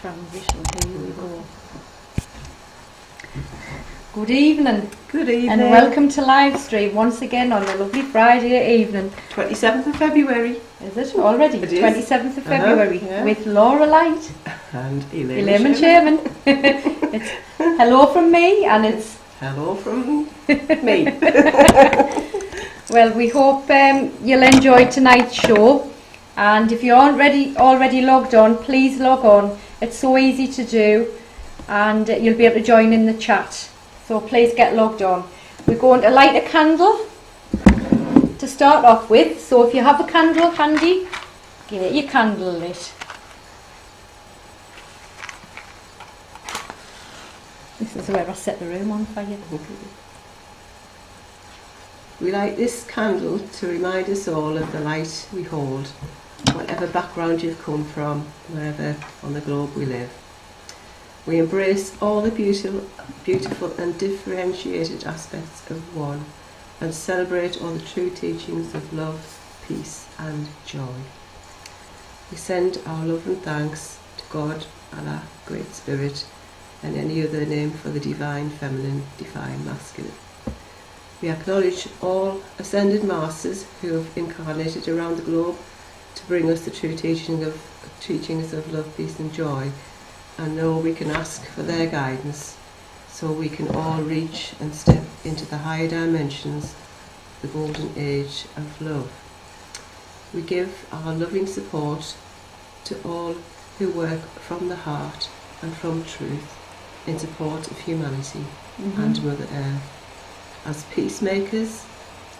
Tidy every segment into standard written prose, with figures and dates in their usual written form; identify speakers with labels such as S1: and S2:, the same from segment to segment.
S1: transition. Here we go. Good evening.
S2: Good evening.
S1: And welcome to live stream once again on a lovely Friday evening.
S2: 27th of February.
S1: Is it already?
S2: It is.
S1: 27th of February
S2: Yeah.
S1: with Laura Light.
S2: And
S1: Elaimon Shaman. It's hello from me and it's
S2: hello from me.
S1: Well, we hope you'll enjoy tonight's show, and if you aren't already logged on, please log on. It's so easy to do, and you'll be able to join in the chat, so please get logged on. We're going to light a candle to start off with, so if you have a candle handy, get your candle lit. This is where I set the room on fire.
S2: We light this candle to remind us all of the light we hold, whatever background you've come from, wherever on the globe we live. We embrace all the beautiful and differentiated aspects of one, and celebrate all the true teachings of love, peace and joy. We send our love and thanks to God, Allah, Great Spirit, and any other name for the divine feminine, divine masculine. We acknowledge all ascended masters who have incarnated around the globe to bring us the true teachings of love, peace and joy, and know we can ask for their guidance so we can all reach and step into the higher dimensions, the golden age of love. We give our loving support to all who work from the heart and from truth in support of humanity and Mother Earth. As peacemakers,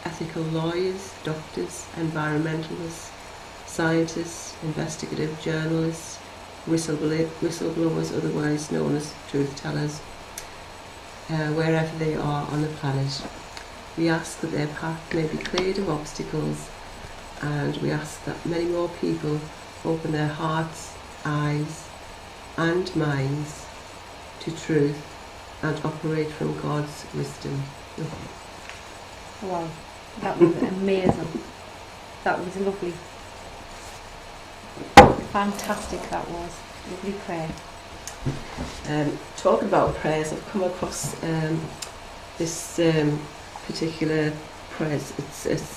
S2: ethical lawyers, doctors, environmentalists, scientists, investigative journalists, whistleblowers, otherwise known as truth tellers, wherever they are on the planet. We ask that their path may be cleared of obstacles, and we ask that many more people open their hearts, eyes and minds to truth and operate from God's wisdom.
S1: Wow, that was amazing. That was lovely. Fantastic, that was. Lovely prayer.
S2: Talking about prayers, I've come across this particular prayer. It's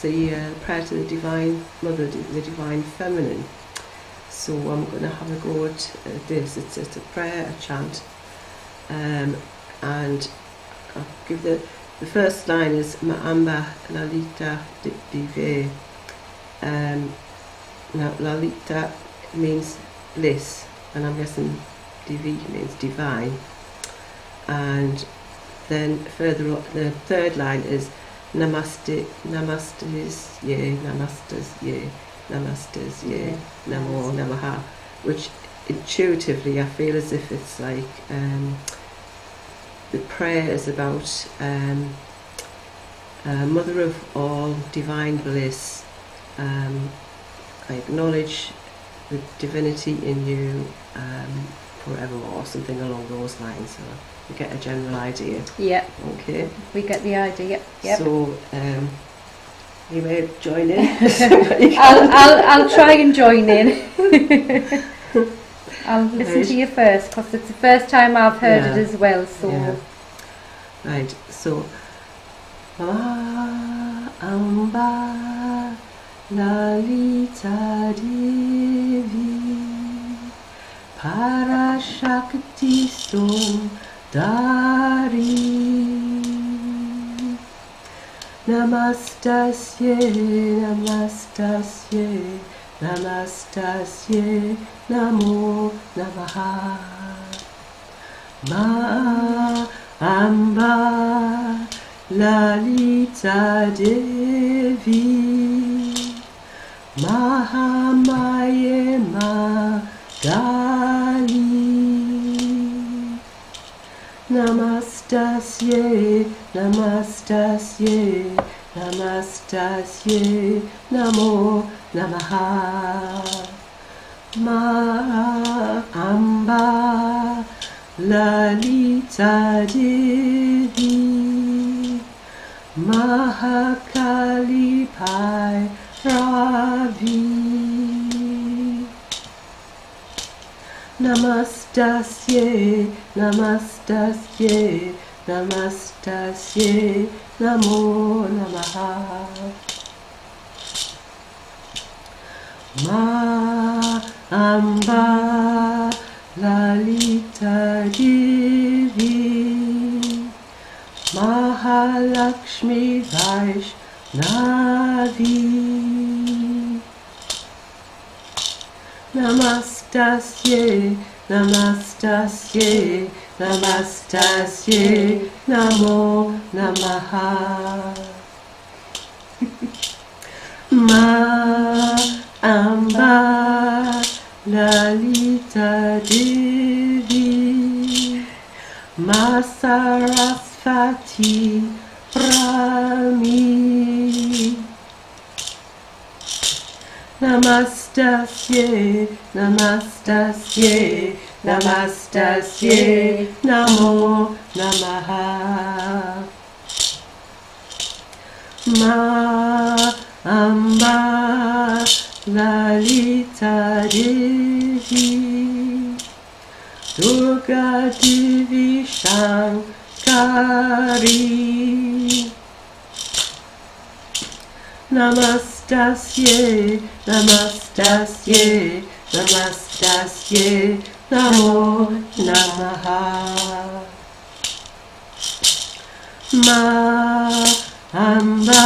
S2: the prayer to the Divine Mother, the Divine Feminine. So I'm going to have a go at this. It's a prayer, a chant, and I'll give the first line is Ma'amba Lalita Dive. Now Lalita means bliss, and I'm guessing Divi means divine. And then further up, the third line is Namaste, Namastes, Ye, Namastes, Ye, Namastes, Ye, Namo, Namaha, which intuitively I feel as if it's like the prayer is about Mother of all, divine bliss. I acknowledge the divinity in you forevermore, something along those lines. So you get a general idea.
S1: Yeah.
S2: Okay.
S1: We get the idea. Yep.
S2: So you may join in.
S1: I'll try and join in. I'll listen to you first, because it's the first time I've heard it as well. So
S2: right. So Amba Lalita Devi Parashakti Sundari Namastasye, Namastasye, Namastasye, Namo Namaha. Ma Amba Lalita Devi Mahamaye Magali Namastasye, Namastasye, Namastasye, Namo Namaha. Ma Amba Lalita Devi Mahakali Pai Ravi Namastasye, namastasye, namastasye, namo namaha. Ma Amba Lalita Devi Mahalakshmi Vaishnavi. Namastasye, namastasye, namastasye, namo namaha. Ma Amba Lalita Devi Ma Sarasvati Brahmi. Namastasye, namastasye, namastasye, namo namaha. Ma Amba Lalita Devi Durga Devi Shankari. Namastasye, namastasye, namastasye, namo namaha. Ma Amba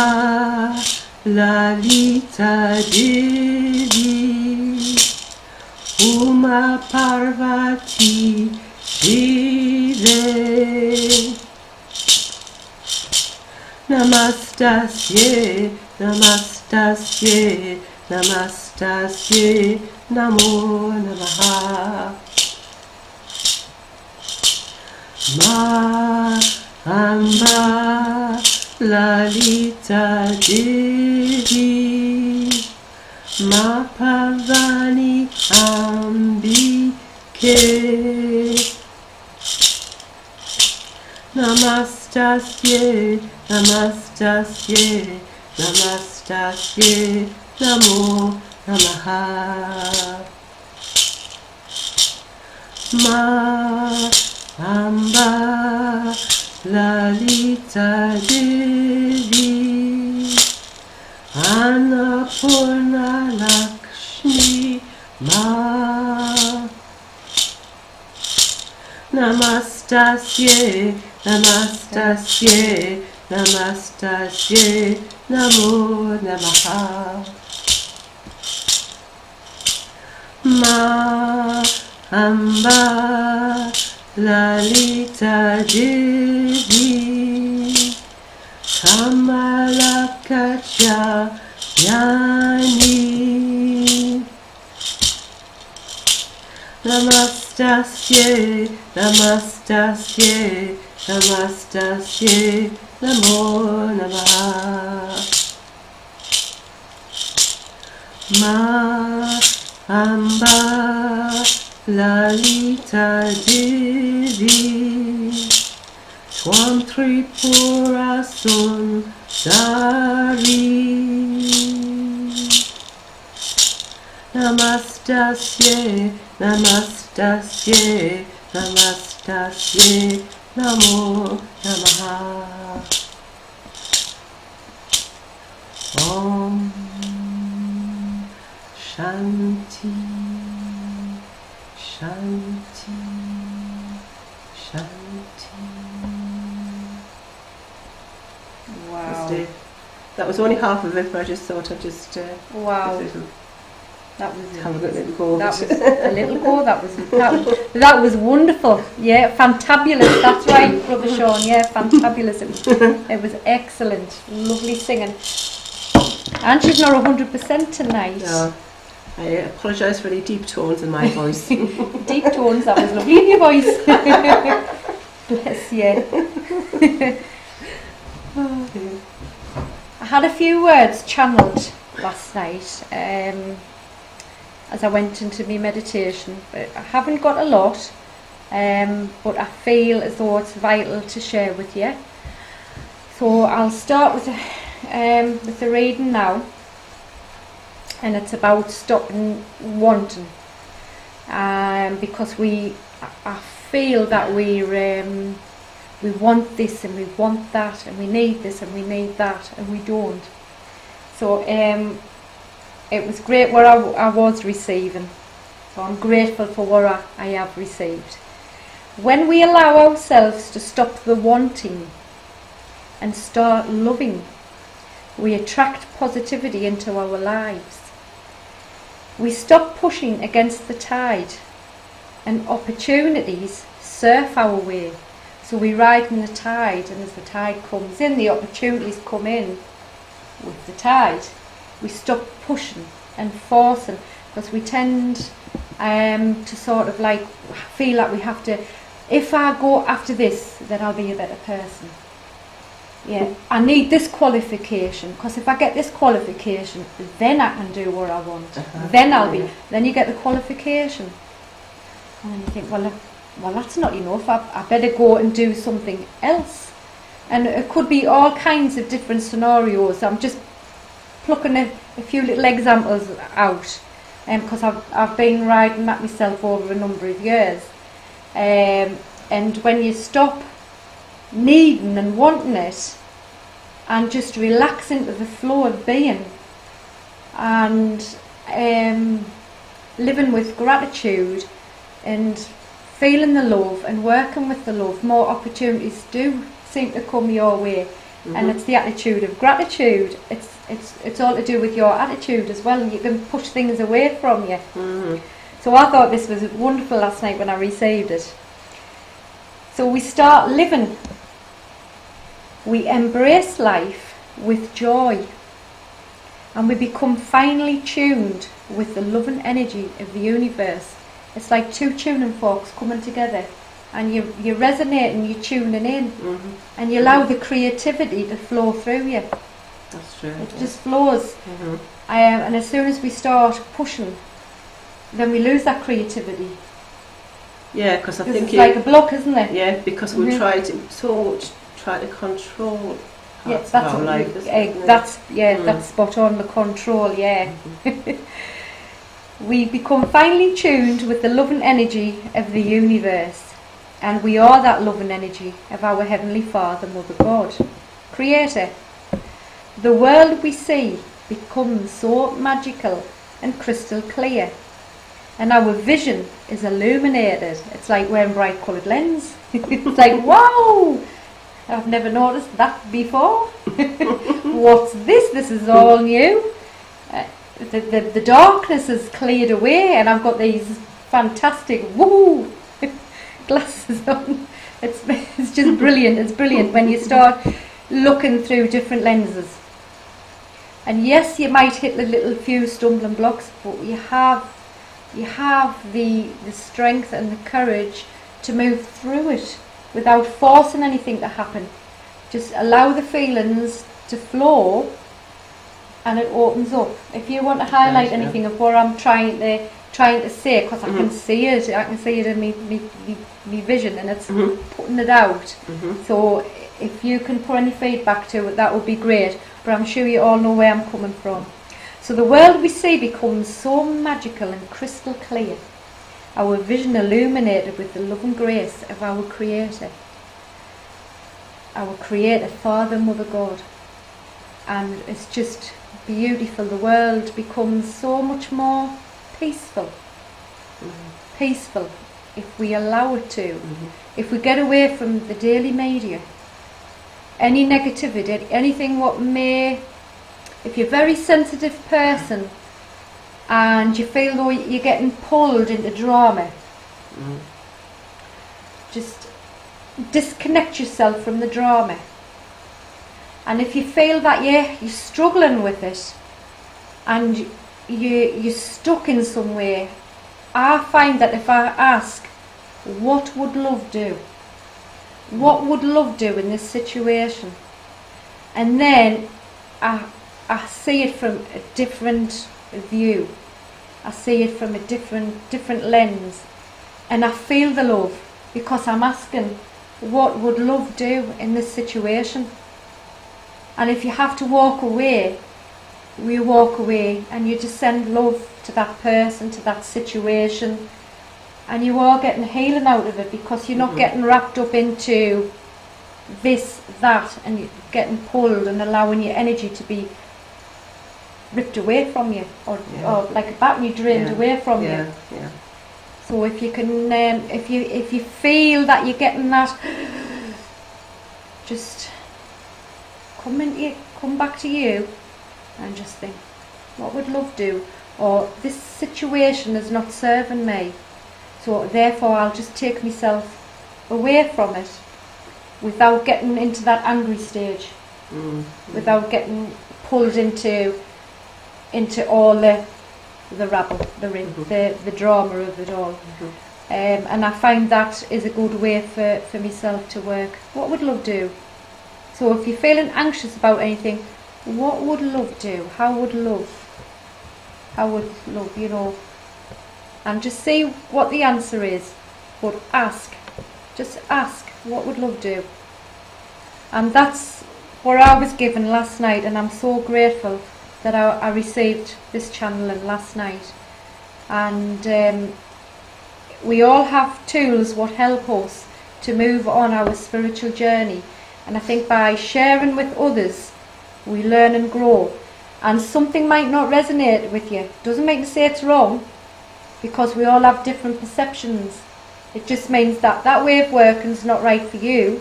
S2: Lalita Devi Uma Parvati Shive. Namastasye, namastasye, namastasye, namo namaha. Ma Amba Lalita Devi Ma Pavani Ambike. Namastasye, namastasye, namastasye, namo namaha. Ma Amba Lalita Devi Annapurna Lakshmi Ma. Namastasye, namastasye, namastasye, namo namaha. Ma Amba Lalita Devi Kamalakacha Yani. Namastasye, namastasye, namastasye, namo namaha. Ma Amba Lalita Devi Swam Tripura Sundari. Namastasye, namastasye, namastasye, namo namaha. Om Shanti, Shanti, Shanti.
S1: Wow.
S2: That was only half of it, but I just thought I'd just
S1: Wow. That was
S2: have a little go.
S1: That was a little go. That was wonderful. Yeah, fantabulous. That's right, Brother Sean. Yeah, fantabulous. It was excellent. Lovely singing. And she's not 100% tonight.
S2: No, I apologise for any deep tones in my voice.
S1: Deep tones. That was lovely in your voice. Bless you. I had a few words channelled last night. As I went into my meditation, but I haven't got a lot, but I feel as though it's vital to share with you. So I'll start with the reading now, and it's about stopping wanting. because I feel that we want this and we want that and we need this and we need that and we don't. So it was great what I was receiving. So I'm grateful for what I have received. When we allow ourselves to stop the wanting and start loving, we attract positivity into our lives. We stop pushing against the tide and opportunities surf our way. So we ride in the tide, and as the tide comes in, the opportunities come in with the tide. We stop pushing and forcing, because we tend to sort of like feel like we have to, if I go after this, then I'll be a better person. Yeah, I need this qualification, because if I get this qualification, then I can do what I want. Then I'll be. Then you get the qualification, and then you think, well, that's not enough. I better go and do something else. And it could be all kinds of different scenarios. I'm just plucking a few little examples out, because I've been riding that myself over a number of years. And when you stop needing and wanting it and just relax into the flow of being and living with gratitude and feeling the love and working with the love, more opportunities do seem to come your way. And it's the attitude of gratitude. It's all to do with your attitude as well. You can push things away from you. So I thought this was wonderful last night when I received it. So we start living. We embrace life with joy, and we become finely tuned with the loving energy of the universe. It's like two tuning forks coming together, and you're resonating, you're tuning in, and you allow the creativity to flow through you.
S2: That's true.
S1: It just flows. And as soon as we start pushing, then we lose that creativity.
S2: Yeah, because I think
S1: it's like a block, isn't it?
S2: Yeah, because we try to control parts of our life.
S1: That's spot on, the control. Yeah. We become finely tuned with the loving energy of the universe, and we are that loving energy of our Heavenly Father, Mother God, Creator. The world we see becomes so magical and crystal clear, and our vision is illuminated. It's like wearing bright coloured lens. It's like, wow, I've never noticed that before. What's this? This is all new. The darkness has cleared away, and I've got these fantastic glasses on. It's just brilliant. It's brilliant when you start looking through different lenses. And yes, you might hit the little few stumbling blocks, but you have the strength and the courage to move through it without forcing anything to happen. Just allow the feelings to flow, and it opens up. If you want to highlight anything of what I'm trying to say, because I can see it in me vision, and it's putting it out. So if you can put any feedback to it, that would be great. But I'm sure you all know where I'm coming from. So the world we see becomes so magical and crystal clear. Our vision illuminated with the love and grace of our Creator. Our Creator, Father, Mother God. And it's just beautiful. The world becomes so much more peaceful. Peaceful if we allow it to. If we get away from the daily media, any negativity, anything what may, if you're a very sensitive person and you feel though you're getting pulled into drama, just disconnect yourself from the drama. And if you feel that you're struggling with it and you're stuck in some way, I find that if I ask, what would love do? What would love do in this situation? And then I see it from a different view. I see it from a different lens. And I feel the love, because I'm asking, what would love do in this situation? And if you have to walk away, you walk away and you just send love to that person, to that situation, and you are getting healing out of it, because you're not getting wrapped up into this, that, and you're getting pulled and allowing your energy to be ripped away from you, or like a battery drained away from you.
S2: Yeah.
S1: So if you can, if you feel that you're getting that, just come back to you, and just think, what would love do? Or this situation is not serving me, so therefore I'll just take myself away from it, without getting into that angry stage, without getting pulled into all the rabble, the drama of it all. And I find that is a good way for myself to work. What would love do? So if you're feeling anxious about anything, what would love do? How would love, you know, and just see what the answer is, but just ask, what would love do? And that's what I was given last night, and I'm so grateful that I received this channeling last night. And we all have tools what help us to move on our spiritual journey, and I think by sharing with others we learn and grow. And something might not resonate with you, doesn't mean to say it's wrong, because we all have different perceptions. It just means that that way of working is not right for you,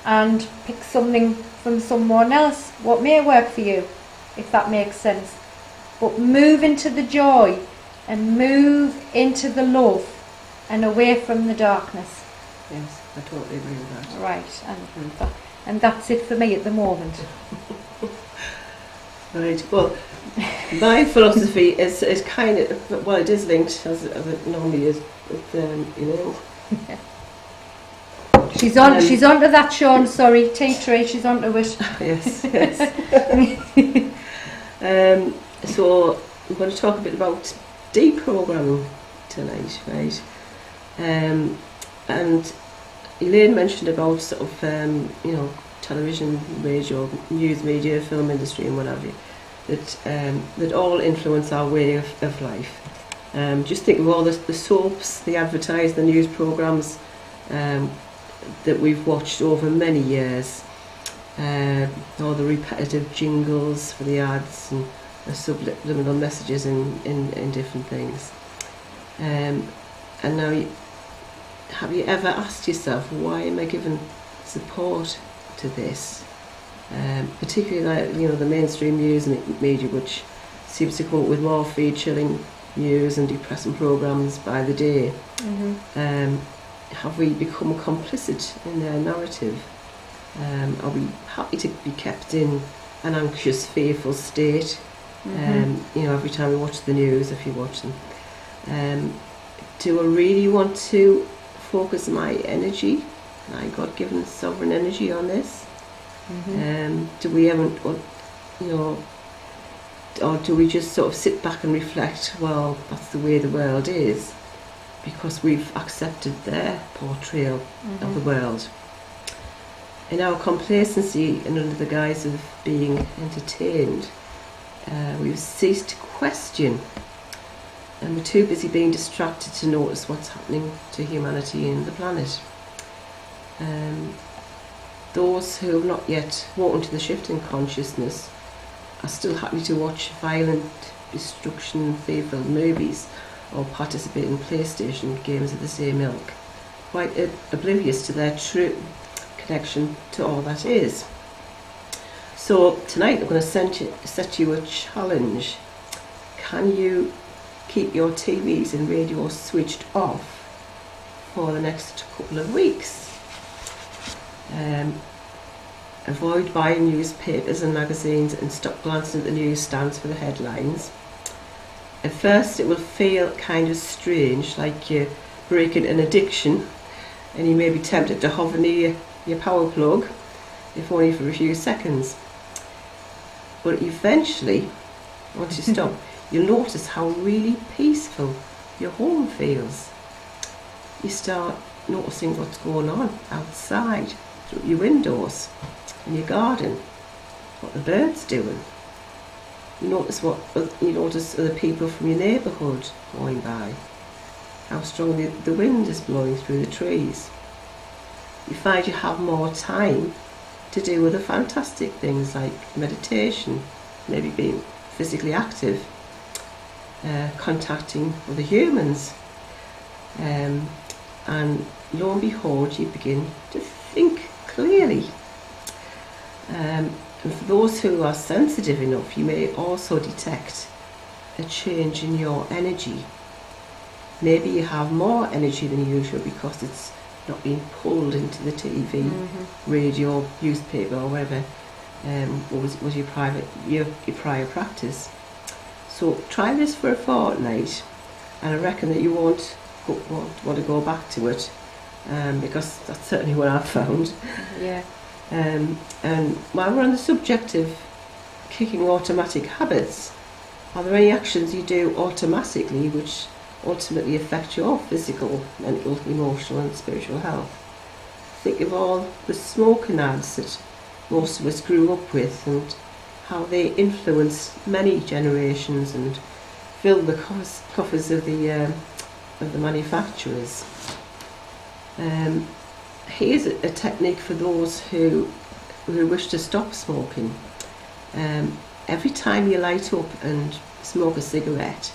S1: and pick something from someone else what may work for you, if that makes sense. But move into the joy, and move into the love, and away from the darkness.
S2: Yes, I totally agree with that.
S1: Right, and that's it for me at the moment.
S2: Right, well, my philosophy is kind of, well, it is linked, as it normally is, with Elaine.
S1: She's onto that, Sean, sorry, tea tree, she's onto it.
S2: Yes. So we're going to talk a bit about deprogramming tonight, right? And Elaine mentioned about sort of, television, radio, news media, film industry and what have you, that all influence our way of life. Just think of all the soaps, the advertised, the news programmes that we've watched over many years, all the repetitive jingles for the ads and the subliminal messages in different things. And now, have you ever asked yourself, why am I giving support to this? Particularly, like, the mainstream news media, which seems to come up with more feed-chilling news and depressing programmes by the day. Have we become complicit in their narrative? Are we happy to be kept in an anxious, fearful state? Every time we watch the news, if you watch them. Do I really want to focus my energy, my God-given sovereign energy, on this? Do we ever, or do we just sort of sit back and reflect, well, that's the way the world is, because we've accepted their portrayal of the world? In our complacency and under the guise of being entertained, we've ceased to question, and we're too busy being distracted to notice what's happening to humanity and the planet. Those who have not yet woken to the shift in consciousness are still happy to watch violent destruction, fear-filled movies, or participate in PlayStation games of the same ilk, quite oblivious to their true connection to all that is. So tonight I'm going to set you a challenge. Can you keep your TVs and radio switched off for the next couple of weeks? Avoid buying newspapers and magazines, and stop glancing at the newsstands for the headlines. At first it will feel kind of strange, like you're breaking an addiction, and you may be tempted to hover near your power plug, if only for a few seconds. But eventually, once you stop, you'll notice how really peaceful your home feels. You start noticing what's going on outside, through your windows, in your garden, what the birds doing. You notice other people from your neighbourhood going by, how strongly the wind is blowing through the trees. You find you have more time to do other fantastic things like meditation, maybe being physically active, contacting other humans, and lo and behold you begin to think clearly. And for those who are sensitive enough, you may also detect a change in your energy. Maybe you have more energy than usual because it's not being pulled into the TV, radio, newspaper, or whatever was your prior practice. So try this for a fortnight, and I reckon that you won't want to go back to it, because that's certainly what I've found.
S1: Yeah.
S2: And while we're on the subject of kicking automatic habits, are there any actions you do automatically which ultimately affect your physical, mental, emotional and spiritual health? Think of all the smoking ads that most of us grew up with and how they influenced many generations and filled the coffers of the manufacturers. Here's a technique for those who wish to stop smoking. Every time you light up and smoke a cigarette,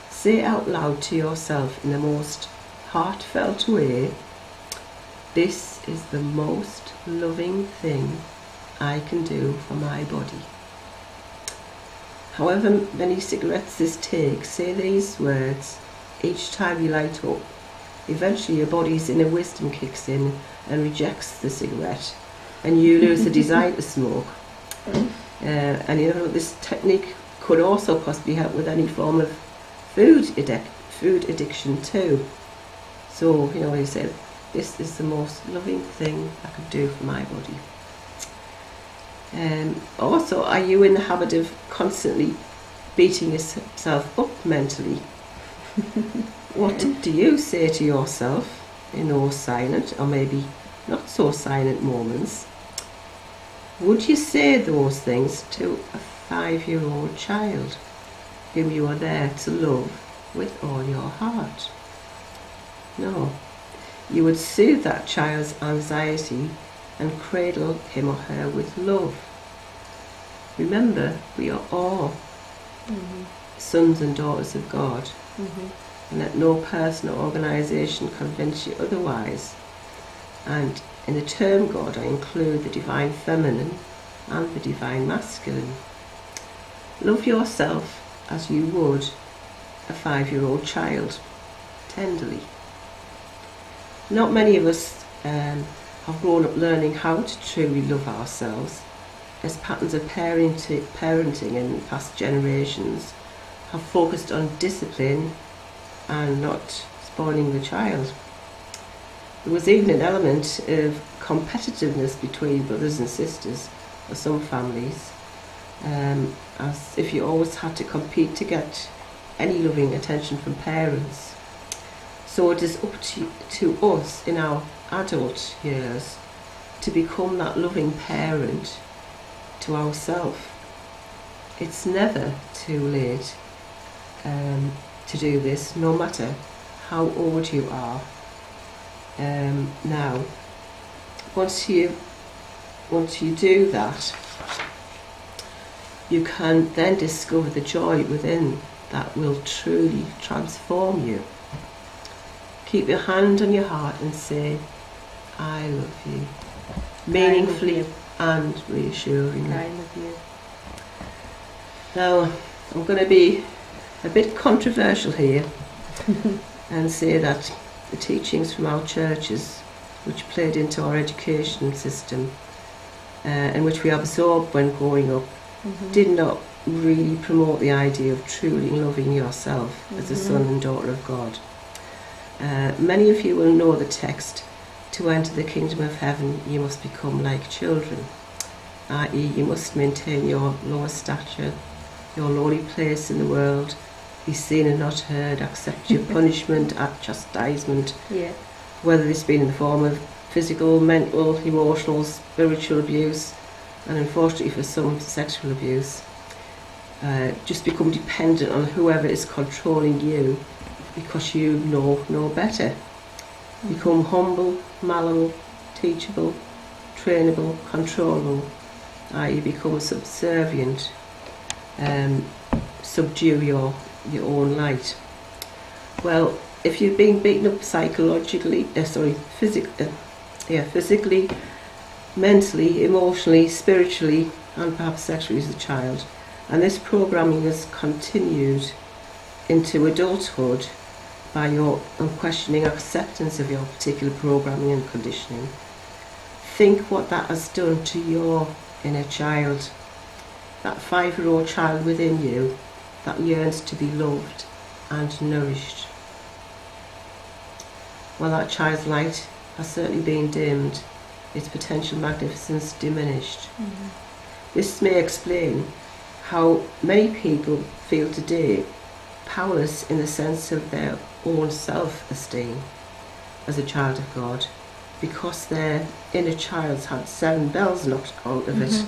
S2: say out loud to yourself in the most heartfelt way, "This is the most loving thing I can do for my body." However many cigarettes this takes, say these words each time you light up. Eventually your body's inner wisdom kicks in and rejects the cigarette, and you lose the desire to smoke. And you know, this technique could also possibly help with any form of food addiction too. So, you know, you say, "This is the most loving thing I could do for my body." Also, are you in the habit of constantly beating yourself up mentally? What do you say to yourself in those silent, or maybe not so silent moments? Would you say those things to a 5-year-old child whom you are there to love with all your heart? No. You would soothe that child's anxiety and cradle him or her with love. Remember, we are all sons and daughters of God, and let no person or organisation convince you otherwise. And in the term God, I include the divine feminine and the divine masculine. Love yourself as you would a 5-year-old child, tenderly. Not many of us have grown up learning how to truly love ourselves, as patterns of parenting in past generations have focused on discipline and not spoiling the child. There was even an element of competitiveness between brothers and sisters for some families, as if you always had to compete to get any loving attention from parents. So it is up to us in our adult years to become that loving parent to ourselves. It's never too late to do this, no matter how old you are. Now, once you do that, you can then discover the joy within that will truly transform you. Keep your hand on your heart and say, "I love you," meaningfully and reassuringly.
S1: I love you.
S2: Now, I'm going to be a bit controversial here and say that the teachings from our churches, which played into our education system and which we absorbed when growing up, did not really promote the idea of truly loving yourself as a son and daughter of God. Many of you will know the text, "To enter the kingdom of heaven you must become like children," i.e. you must maintain your lower stature, your lowly place in the world, be seen and not heard, accept your punishment at chastisement, whether this be in the form of physical, mental, emotional, spiritual abuse, and unfortunately for some, sexual abuse. Just become dependent on whoever is controlling you because you know no better. Become humble, malleable, teachable, trainable, controllable, i.e. become subservient, subdue your own light. Well, if you've been beaten up psychologically, physically, mentally, emotionally, spiritually, and perhaps sexually as a child, and this programming has continued into adulthood by your unquestioning acceptance of your particular programming and conditioning, think what that has done to your inner child, that 5-year-old child within you that yearns to be loved and nourished. Well, that child's light has certainly been dimmed, its potential magnificence diminished. This may explain how many people feel today powerless in the sense of their own self-esteem as a child of God, because their inner child's had 7 bells knocked out of it.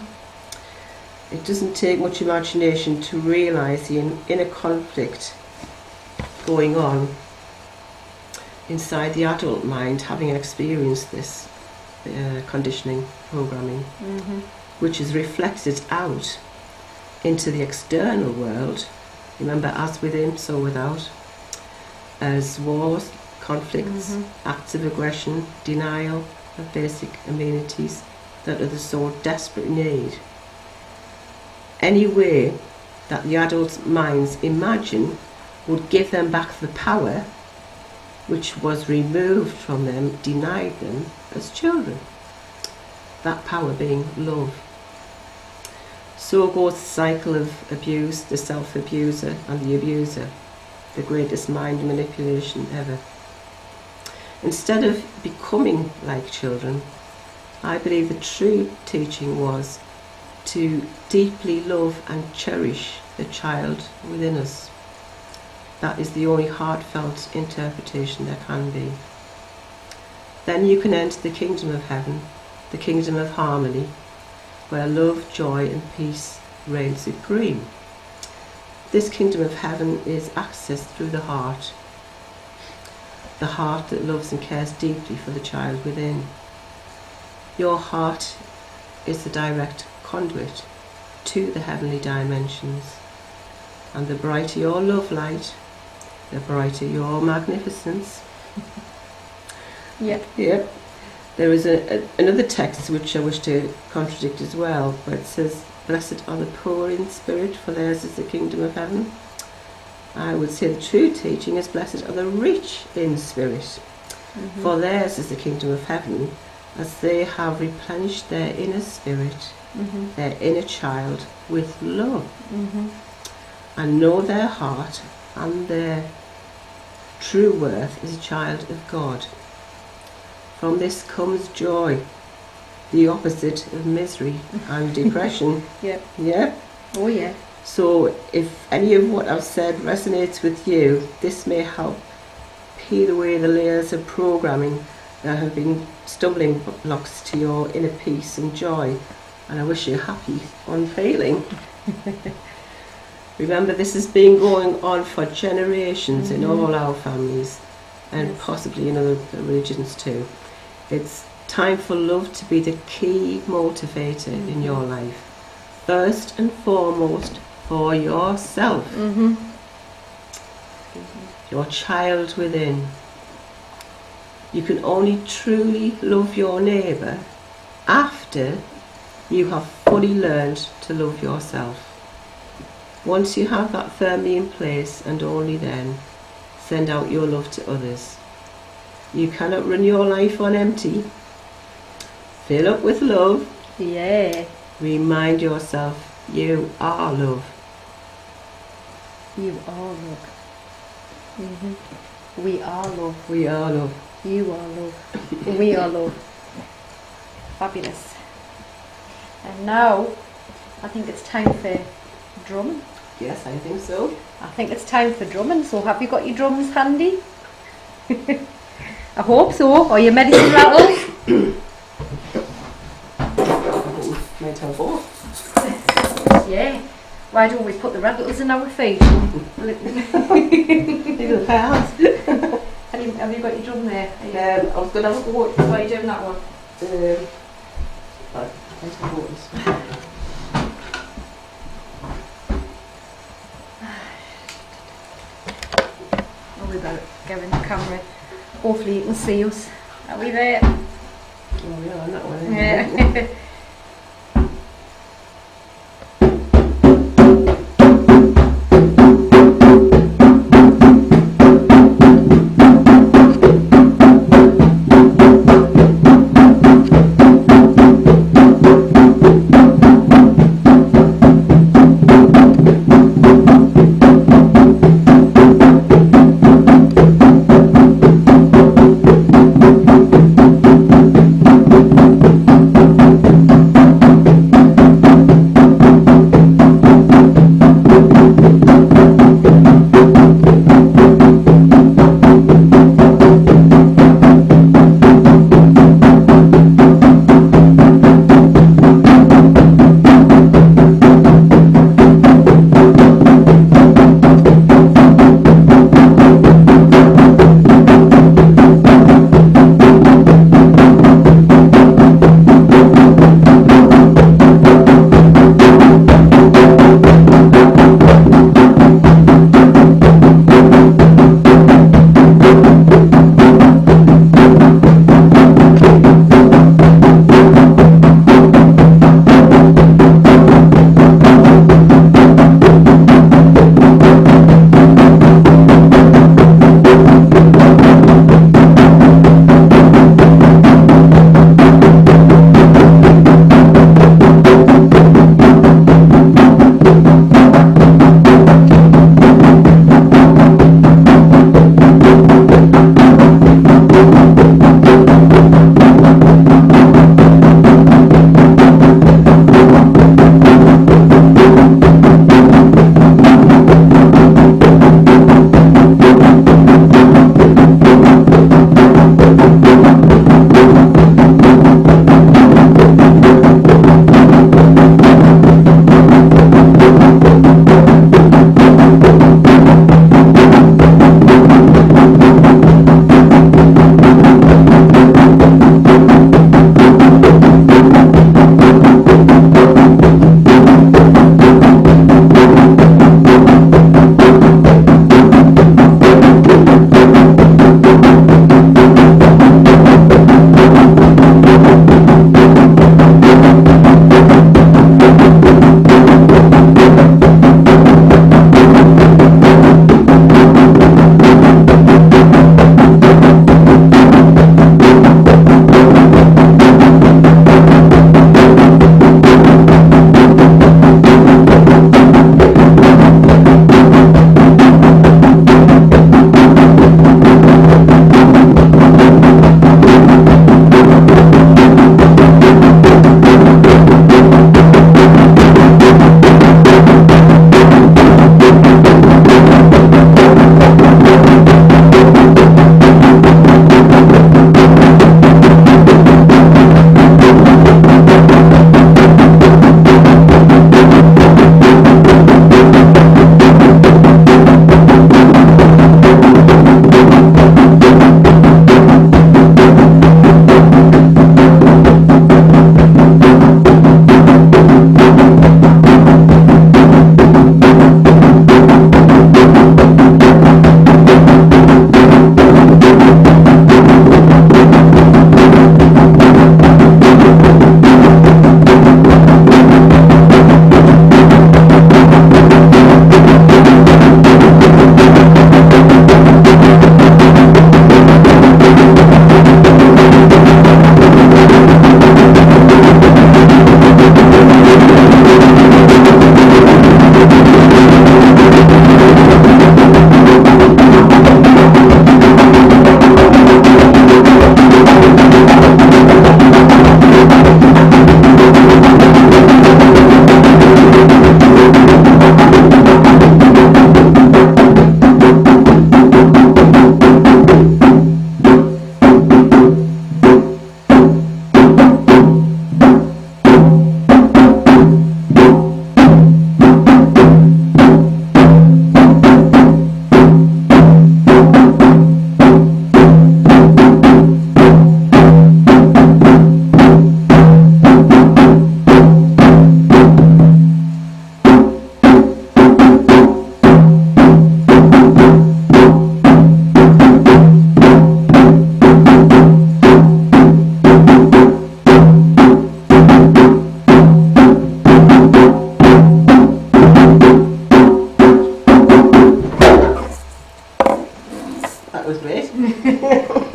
S2: It doesn't take much imagination to realise the inner conflict going on inside the adult mind, having experienced this conditioning programming, which is reflected out into the external world. Remember, as within, so without, as wars, conflicts, acts of aggression, denial of basic amenities that others so desperately need. Any way that the adults' minds imagine would give them back the power which was removed from them, denied them as children. That power being love. So goes the cycle of abuse, the self-abuser and the abuser, the greatest mind manipulation ever. Instead of becoming like children, I believe the true teaching was to deeply love and cherish the child within us. That is the only heartfelt interpretation there can be. Then you can enter the kingdom of heaven, the kingdom of harmony, where love, joy and peace reign supreme. This kingdom of heaven is accessed through the heart that loves and cares deeply for the child within. Your heart is the direct conduit to the heavenly dimensions, and the brighter your love light, the brighter your magnificence.
S1: Yep.
S2: There is another text which I wish to contradict as well, but it says, "Blessed are the poor in spirit, for theirs is the kingdom of heaven." I would say the true teaching is, "Blessed are the rich in spirit, for theirs is the kingdom of heaven," as they have replenished their inner spirit, their inner child, with love, and know their heart and their true worth is a child of God. From this comes joy, the opposite of misery and depression.
S1: Oh yeah.
S2: So if any of what I've said resonates with you, this may help peel away the layers of programming that have been stumbling blocks to your inner peace and joy, and I wish you happy unfailing. Remember, this has been going on for generations in all our families, and possibly in other religions too. It's time for love to be the key motivator in your life, first and foremost for yourself, your child within. You can only truly love your neighbour after you have fully learned to love yourself. Once you have that firmly in place, and only then, send out your love to others. You cannot run your life on empty. Fill up with love.
S1: Yeah.
S2: Remind yourself you are love.
S1: You are love. We are love.
S2: We are love.
S1: You are love. We are love. Fabulous. And now, I think it's time for drumming.
S2: Yes, I think so.
S1: I think it's time for drumming. So have you got your drums handy? I hope so. Or your medicine rattles?
S2: Might have both.
S1: Yeah. Why don't we put the rattles in our feet?
S2: Even the pals.
S1: Have you got your drum there?
S2: I was going to have a go.
S1: Why are you doing that one?
S2: Right, there's the waters.
S1: Oh, we better go in the camera. Hopefully you can see us. Are we there?
S2: Oh yeah, that one.
S1: Yeah.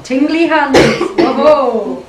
S1: Tingly hands. Whoa.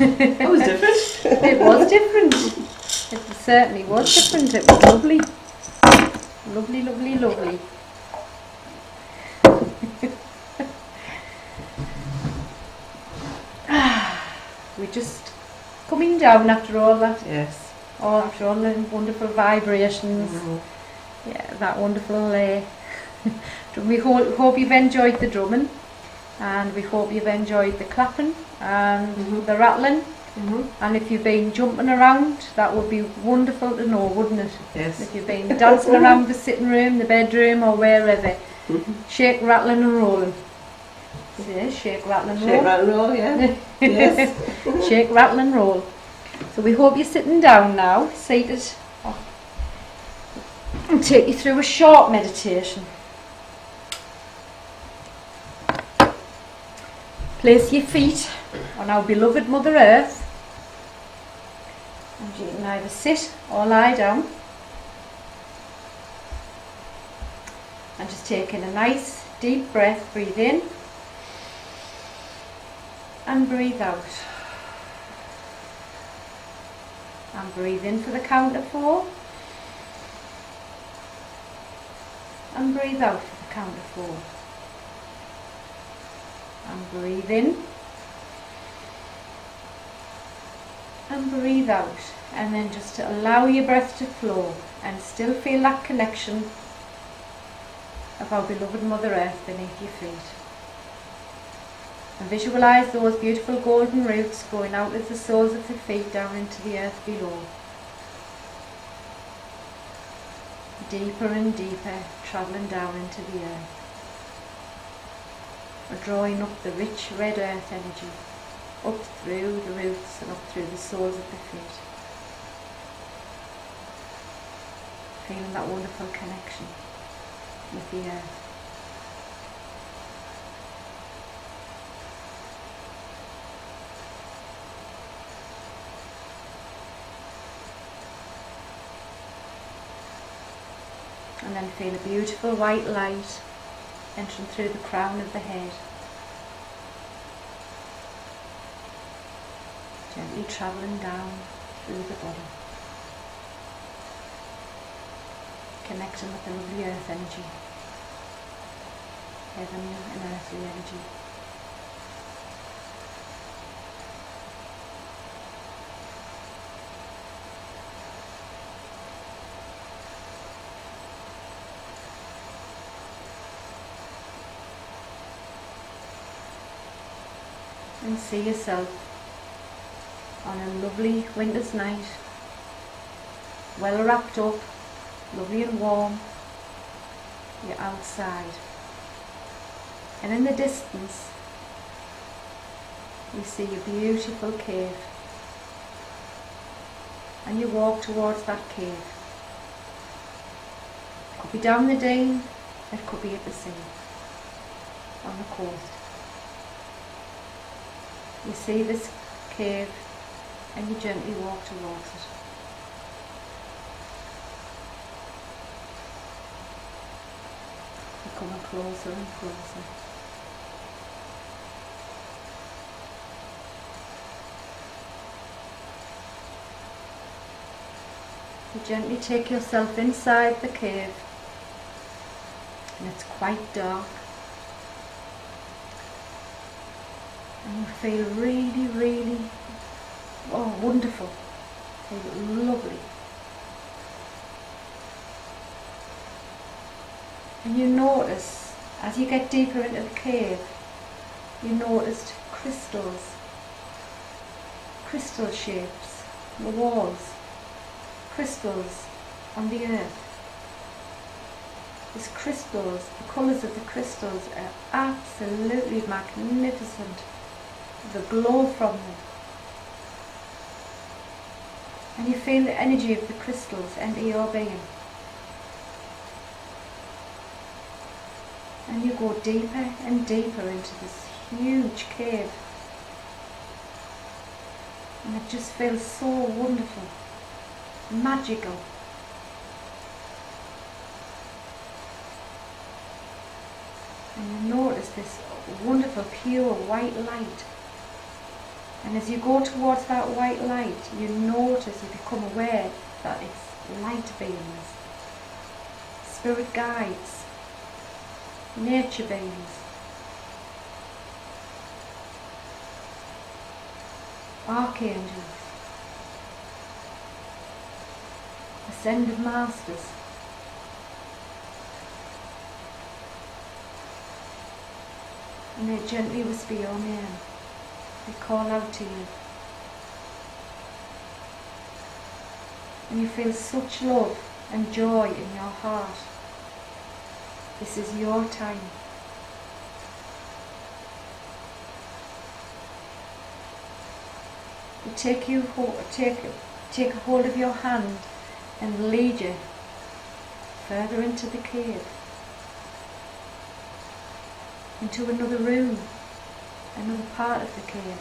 S2: That was different.
S1: It was different. It certainly was different. It was lovely. Lovely, lovely, lovely. We're just coming down after all that.
S2: Yes.
S1: Oh, after all the wonderful vibrations. Yeah, that wonderful. We hope you've enjoyed the drumming, and we hope you've enjoyed the clapping and the rattling. And if you've been jumping around, that would be wonderful to know, wouldn't it?
S2: Yes.
S1: If you've been dancing around the sitting room, the bedroom, or wherever, shake, rattling, and rolling. Yeah, shake, rattling, roll.
S2: Shake, rattle, roll, yeah. Yes.
S1: Shake, rattle, and roll. So we hope you're sitting down now, seated, and take you through a short meditation. Place your feet on our beloved Mother Earth, and you can either sit or lie down, and just take in a nice deep breath. Breathe in and breathe out, and breathe in for the count of 4, and breathe out for the count of 4. And breathe in and breathe out, and then just to allow your breath to flow and still feel that connection of our beloved Mother Earth beneath your feet. And visualise those beautiful golden roots going out of the soles of the feet down into the earth below. Deeper and deeper, travelling down into the earth. Drawing up the rich red earth energy up through the roots and up through the soles of the feet. Feeling that wonderful connection with the earth. And then feel a beautiful white light entering through the crown of the head, gently travelling down through the body, connecting with the lovely earth energy, heavenly and earthly energy. And see yourself on a lovely winter's night, well wrapped up, lovely and warm. You're outside, and in the distance you see a beautiful cave, and you walk towards that cave. It could be down the Dean, it could be at the sea, on the coast. You see this cave and you gently walk towards it. You're coming closer and closer. You gently take yourself inside the cave, and it's quite dark. And you feel really, really, wonderful. Feel lovely. And you notice, as you get deeper into the cave, you noticed crystals, crystal shapes on the walls, crystals on the earth. These crystals, the colours of the crystals are absolutely magnificent. the glow from them. And you feel the energy of the crystals enter your being. And you go deeper and deeper into this huge cave. And it just feels so wonderful, magical. And you notice this wonderful pure white light. And as you go towards that white light, you notice, you become aware that it's light beings, spirit guides, nature beings, archangels, ascended masters. And they gently whisper your name. They call out to you. And you feel such love and joy in your heart. This is your time. They take a hold of your hand and lead you further into the cave, into another room, another part of the cave,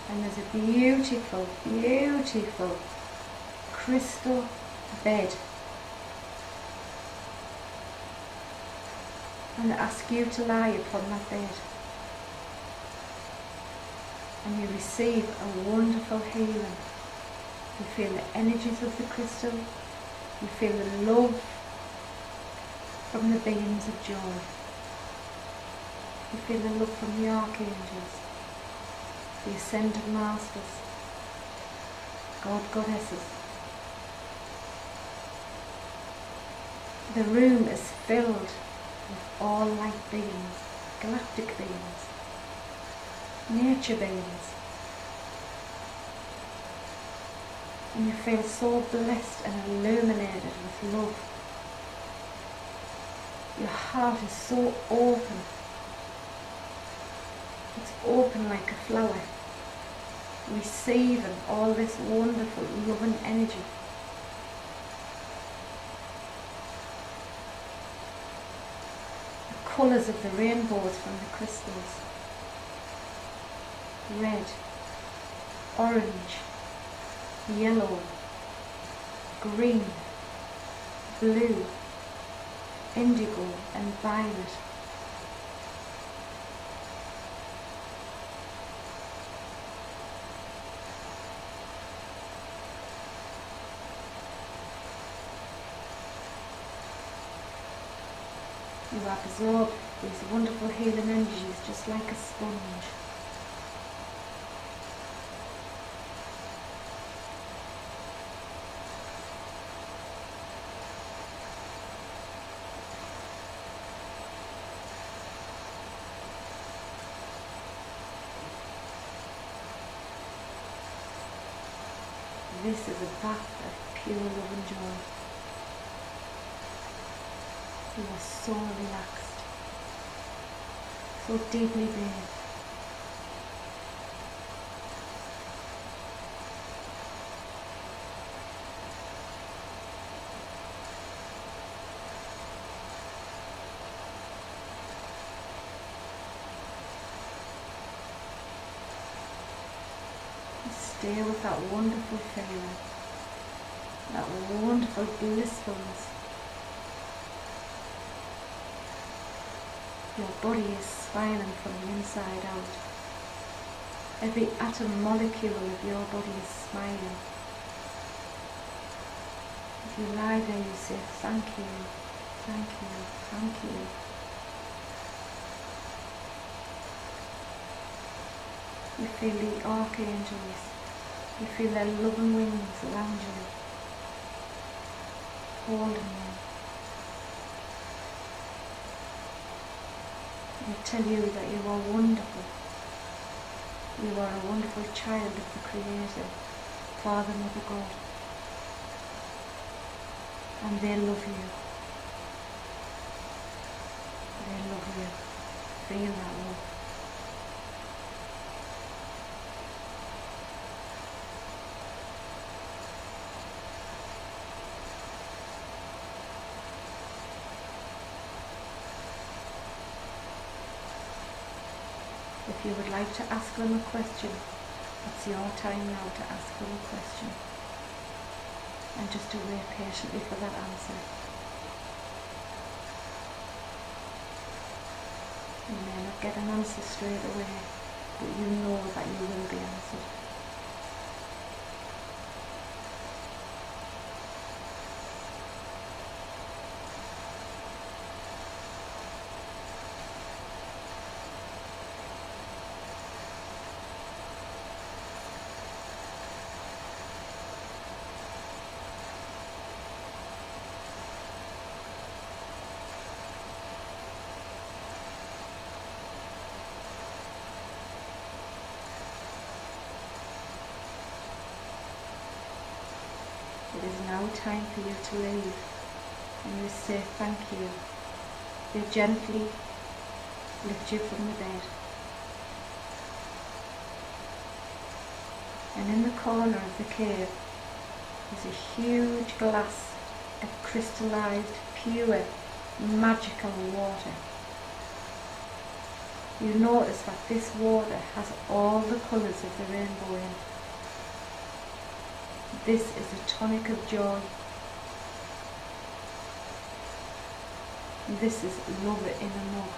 S1: and there's a beautiful, beautiful crystal bed, and they ask you to lie upon that bed, and you receive a wonderful healing. You feel the energies of the crystal, you feel the love from the beings of joy. You feel the love from the archangels, the ascended masters, goddesses. The room is filled with all light beings, galactic beings, nature beings. And you feel so blessed and illuminated with love. Your heart is so open. It's open like a flower, receiving all this wonderful, loving energy. The colours of the rainbows from the crystals. Red, orange, yellow, green, blue, indigo and violet. You absorb these wonderful healing energies just like a sponge. This is a bath of pure love and joy. You are so relaxed, so deeply bathed. Stay with that wonderful feeling, that wonderful blissfulness. Your body is smiling from the inside out. Every atom molecule of your body is smiling. As you lie there, you say, thank you, thank you, thank you. You feel the archangels. You feel their loving wings around you, holding you. They tell you that you are wonderful. You are a wonderful child of the Creator, Father, Mother, God. And they love you. They love you. Feel that love. if you would like to ask them a question, it's your time now to ask them a question. And just to wait patiently for that answer. You may not get an answer straight away, but you know that you will be answered. It is now time for you to leave, and you say thank you. They gently lift you from the bed. And in the corner of the cave is a huge glass of crystallized, pure, magical water. You notice that this water has all the colours of the rainbow in. This is a tonic of joy. This is love in a mug,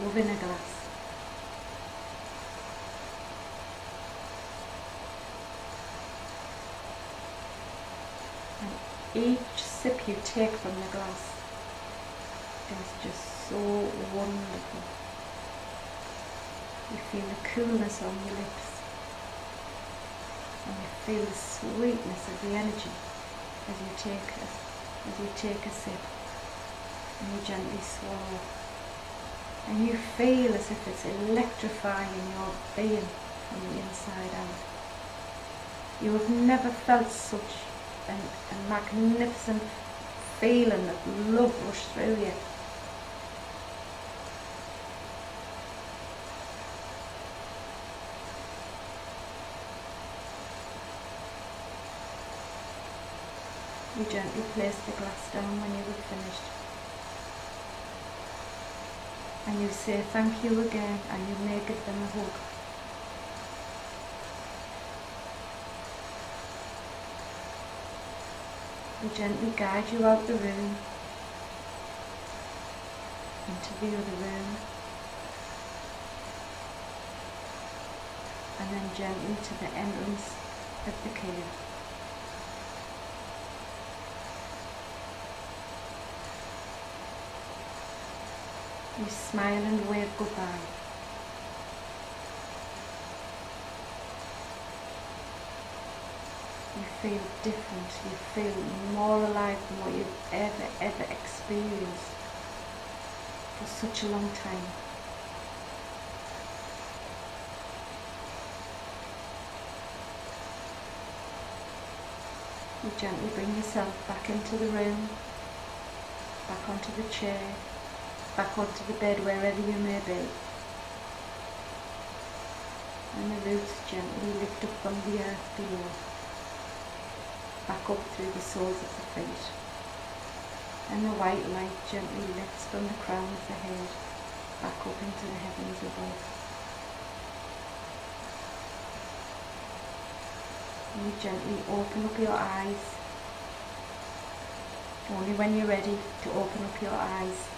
S1: love in a glass. And each sip you take from the glass is just so wonderful. You feel the coolness on your lips. And you feel the sweetness of the energy as you take a sip, and you gently swallow. And you feel as if it's electrifying your being from the inside out. You have never felt such a magnificent feeling of love rush through you. You gently place the glass down when you have finished. And you say thank you again, and you may give them a hug. We gently guide you out the room, into the other room, and then gently to the entrance of the cave. You smile and wave goodbye. You feel different, you feel more alive than what you've ever experienced for such a long time. You gently bring yourself back into the room, back onto the chair, back onto the bed, wherever you may be. And the roots gently lift up from the earth below, back up through the soles of the feet. And the white light gently lifts from the crown of the head, back up into the heavens above. And you gently open up your eyes, only when you're ready to open up your eyes.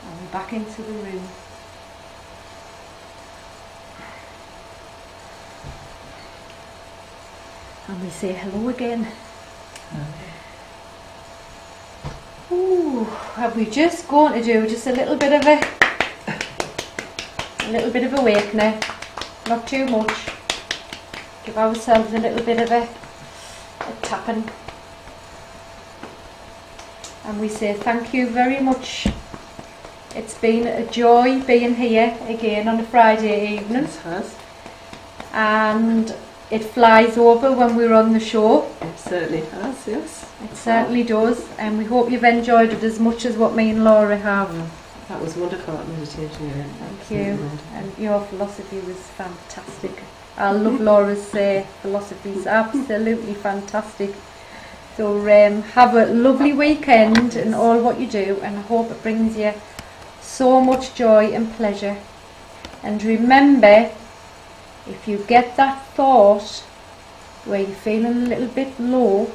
S1: And we're back into the room. And we say hello again. Ooh, and we're just going to do just a little bit of awakening, not too much. Give ourselves a little bit of a tapping. And we say thank you very much. It's been a joy being here again on a Friday evening.
S2: It has.
S1: And it flies over when we're on the show.
S2: It certainly has, yes.
S1: It certainly does, and we hope you've enjoyed it as much as what me and Laura have.
S2: That was wonderful, that meditation. Yeah.
S1: Thank you. And your philosophy was fantastic. I love Laura's philosophy, it's absolutely fantastic. So have a lovely weekend in all what you do, and I hope it brings you so much joy and pleasure. And remember, if you get that thought where you're feeling a little bit low,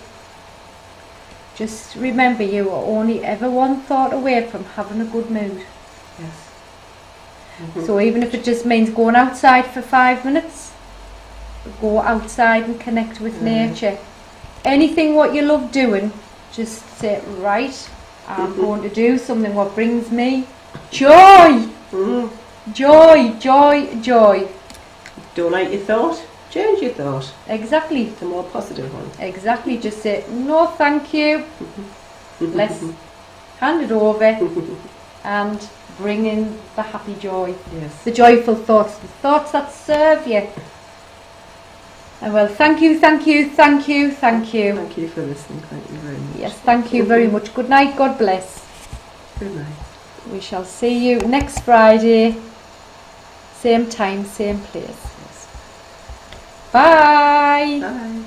S1: just remember you are only ever one thought away from having a good mood.
S2: Yes.
S1: So even if it just means going outside for 5 minutes, go outside and connect with nature. Anything what you love doing, just say, right, I'm going to do something what brings me joy. Joy, joy, joy.
S2: Don't like your thought? Change your thought.
S1: Exactly.
S2: It's a more positive one.
S1: Exactly. Just say, no thank you. Let's hand it over and bring in the happy joy.
S2: Yes.
S1: The joyful thoughts. The thoughts that serve you. And well, thank you, thank you, thank you, thank you.
S2: Thank you for listening. Thank you very much.
S1: Yes, thank you very much. Good night. God bless.
S2: Good night.
S1: We shall see you next Friday. Same time, same place.
S2: Yes.
S1: Bye.
S2: Bye.